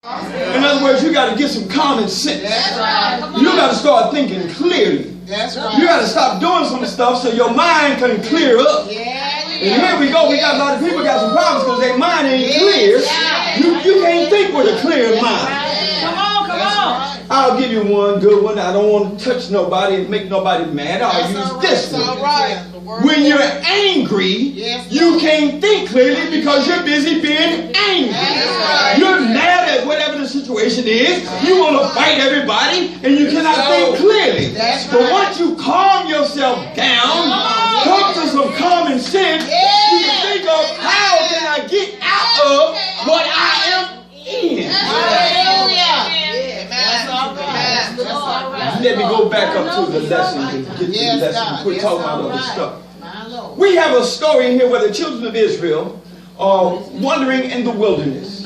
In other words, you got to get some common sense. You got to start thinking clearly. You got to stop doing some stuff so your mind can clear up. And here we go. We got a lot of people got some problems because their mind ain't clear. You can't think with a clear mind. Come on. I'll give you one good one. I don't want to touch nobody and make nobody mad. I'll use this one. When you're angry, you can't think clearly because you're busy being angry. You're mad at whatever the situation is. You want to fight everybody and you cannot think clearly. But once you calm yourself down, come to some common sense, you can think of how can I get out of what I am in. Let me go back up to the lesson and get to the lesson. Quit talking about other stuff. We have a story in here where the children of Israel are wandering in the wilderness.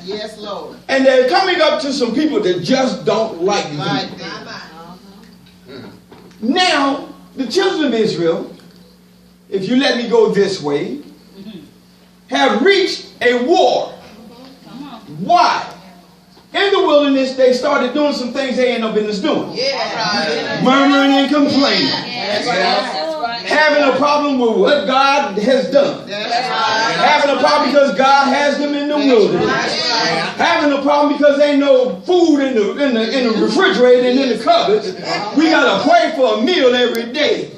Yes, Lord. And they're coming up to some people that just don't like them. Now, the children of Israel, if you let me go this way, have reached a war. Why? In the wilderness, they started doing some things they ain't no business doing. Murmuring and complaining. Having a problem with what God has done. Having a problem because God has them in the wilderness. Having a problem because there ain't no food in the refrigerator and in the cupboards. We got to pray for a meal every day.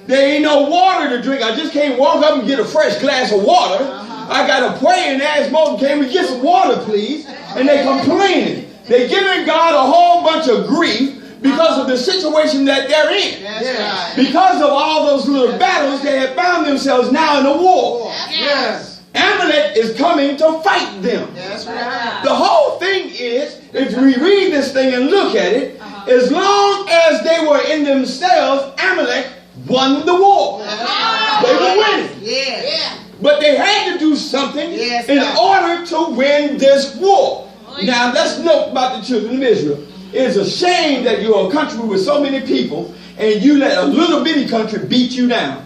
There ain't no water to drink. I just can't walk up and get a fresh glass of water. I got to pray and ask Moses, can we get some water, please? And they complaining. They're giving God a whole bunch of grief because of the situation that they're in. Because of all those little battles, they have found themselves now in a war. Amalek is coming to fight them. The whole thing is, if we read this thing and look at it, as long as they were in themselves, Amalek won the war. They were winning. But they had to do something in order to win this war. Now, let's note about the children of Israel. It's a shame that you're a country with so many people and you let a little bitty country beat you down.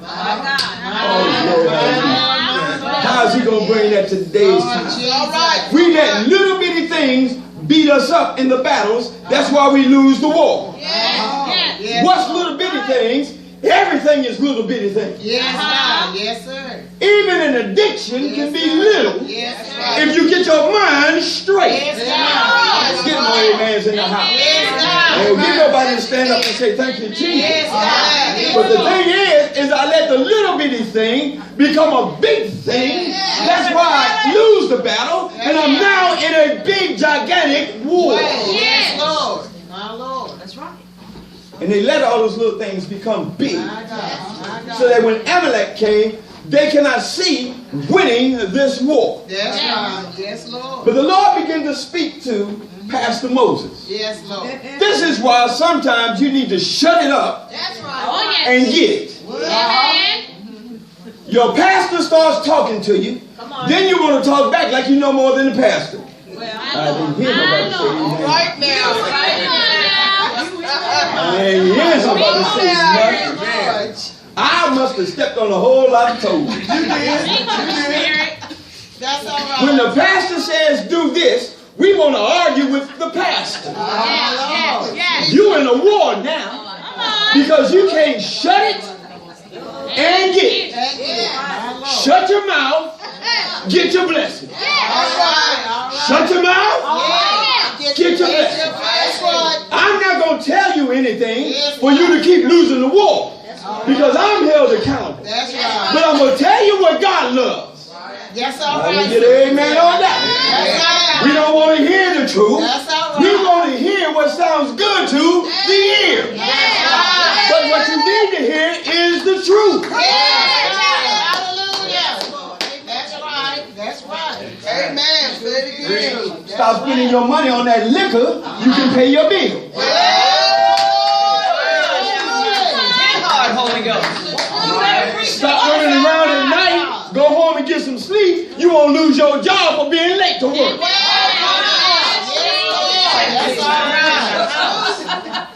How is he going to bring that to today's time? We let little bitty things beat us up in the battles. That's why we lose the war. What's little bitty things? Everything is little bitty things. Yes, sir. Even an addiction can be little if you get your mind straight. Get more amens in the house. Oh, get nobody to stand up and say thank you, Jesus. But the thing is I let the little bitty thing become a big thing. That's why I lose the battle, and I'm now in a big, gigantic war. Yes, Lord. My Lord. That's right. And they let all those little things become big. So that when Amalek came, they cannot see winning this war. That's right. Yes, Lord. But the Lord began to speak to Pastor Moses. Yes, Lord. This is why sometimes you need to shut it up and get it. Your pastor starts talking to you, then you're going to talk back like you know more than the pastor. I didn't hear nobody say amen. Right now. I ain't hear somebody say nothing. I must have stepped on a whole lot of toes. That's all right. When the pastor says do this, we want to argue with the pastor. You're in a war now because you can't shut it and get it. Shut your mouth, get your blessing. Shut your mouth, get your blessing. I'm not going to tell you anything for you to keep losing the war because I'm held accountable. But I'm going to tell you what God loves. I'm going to get an amen on that. We don't want to hear the truth. We want to hear what sounds good to the ear. But what you need to hear is the truth. Amen. Stop spending your money on that liquor. You can pay your bill. Stop running around at night. Go home and get some sleep. You won't lose your job for being late to work.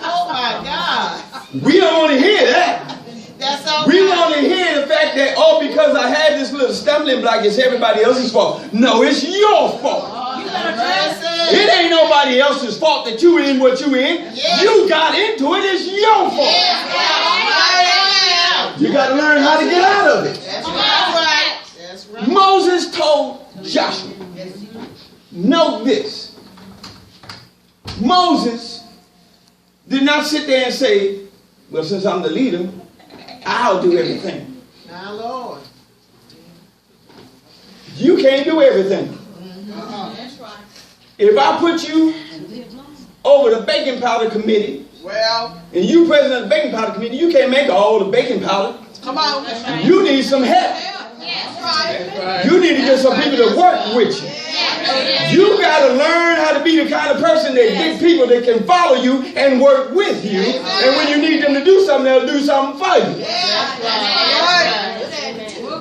Oh my God. We don't want to hear that. We want to hear the fact that, oh, because I had this little stumbling block, it's everybody else's fault. No, it's your fault. It ain't nobody else's fault that you in what you in. Yes. You got into it. It's your fault. Yes. You got to learn how to get out of it. That's right. That's right. Moses told Joshua, note this. Moses did not sit there and say, well, since I'm the leader, I'll do everything. My Lord. You can't do everything. That's right. If I put you over the baking powder committee, Well, and you president of the baking powder committee, you can't make all the baking powder. come on. That's right. You need some help. You need to get some people to work with you. You got to learn how to be the kind of person that get people that can follow you and work with you. And when you need them to do something, they'll do something for you.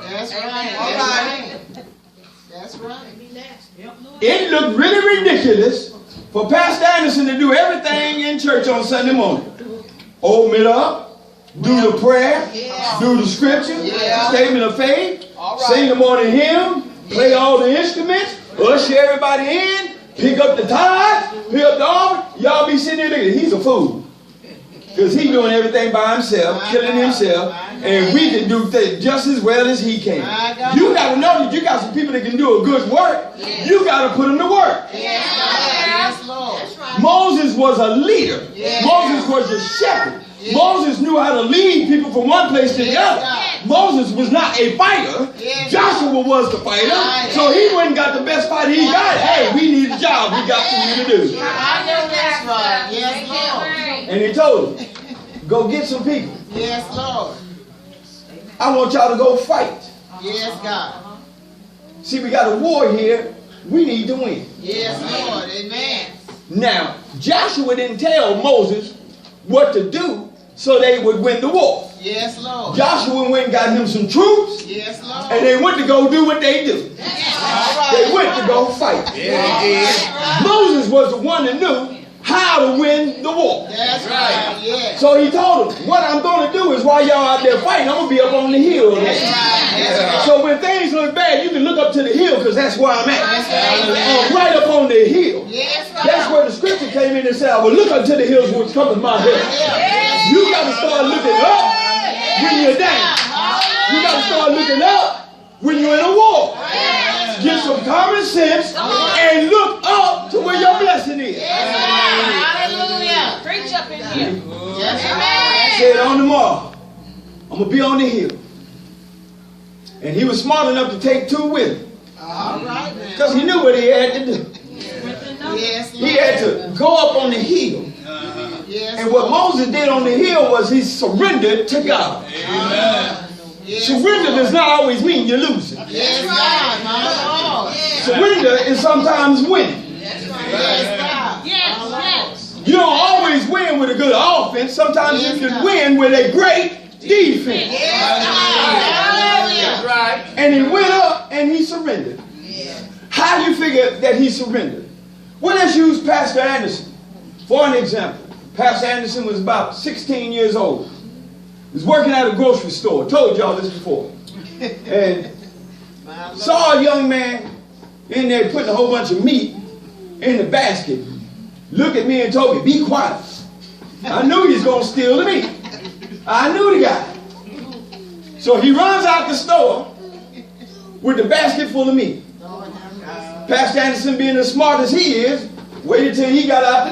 That's right. All right. That's right. It looked really ridiculous for Pastor Anderson to do everything in church on Sunday morning. Open it up, do the prayer, do the scripture, statement of faith, sing the morning hymn, play all the instruments, usher everybody in, pick up the tithe, pick up the offering. Y'all be sitting there thinking, he's a fool. Because he's doing everything by himself, killing himself, and we can do things just as well as he can. You got to know that you got some people that can do a good work. You got to put them to work. Yes, Lord. Moses was a leader. Moses was a shepherd. Moses knew how to lead people from one place to the other. Moses was not a fighter. Joshua was the fighter. So he went and got the best fight he got. Hey, we need a job. We got something to do. I know that's right. Yes, Lord. And he told him, go get some people. Yes, Lord. I want y'all to go fight. Yes, God. See, we got a war here. We need to win. Yes, Lord. Amen. Now, Joshua didn't tell Moses what to do so they would win the war. Yes, Lord. Joshua went and got him some troops, Yes, Lord. and they went to go do what they do. All right. They went to go fight. Moses was the one that knew how to win the war. That's right. Yes. So he told them, what I'm going to do is while y'all out there fighting, I'm going to be up on the hill. That's right. So when things look bad, you can look up to the hill because that's where I'm at. Right up on the hill. Yes, That's where the scripture came in and said, I will look up to the hills which cometh my help. You got to start looking up when you're down. You got to start looking up when you're in a war. Get some common sense and look up to where your blessing is. Hallelujah. Preach up in here. Yes, Said on tomorrow, I'm going to be on the hill. And he was smart enough to take two with him. all right, man. Because he knew what he had to do. Yes, He had to go up on the hill. Yes, And what Moses did on the hill was he surrendered to God. yes, Surrender does not always mean you're losing. yes, God, my Lord. Surrender is sometimes winning. Yes, God. Yes, My Lord. yes. You don't always win with a good offense. Sometimes you can win with a great defense. Yes, God. Hallelujah. And he went up and he surrendered. How do you figure that he surrendered? Well, let's use Pastor Anderson for an example. Pastor Anderson was about 16 years old. He was working at a grocery store. Told y'all this before. And saw a young man in there putting a whole bunch of meat in the basket. Looked at me and told me, be quiet. I knew he was going to steal the meat. I knew the guy. So he runs out the store with the basket full of meat. Pastor Anderson, being as smart as he is, waited till he got out the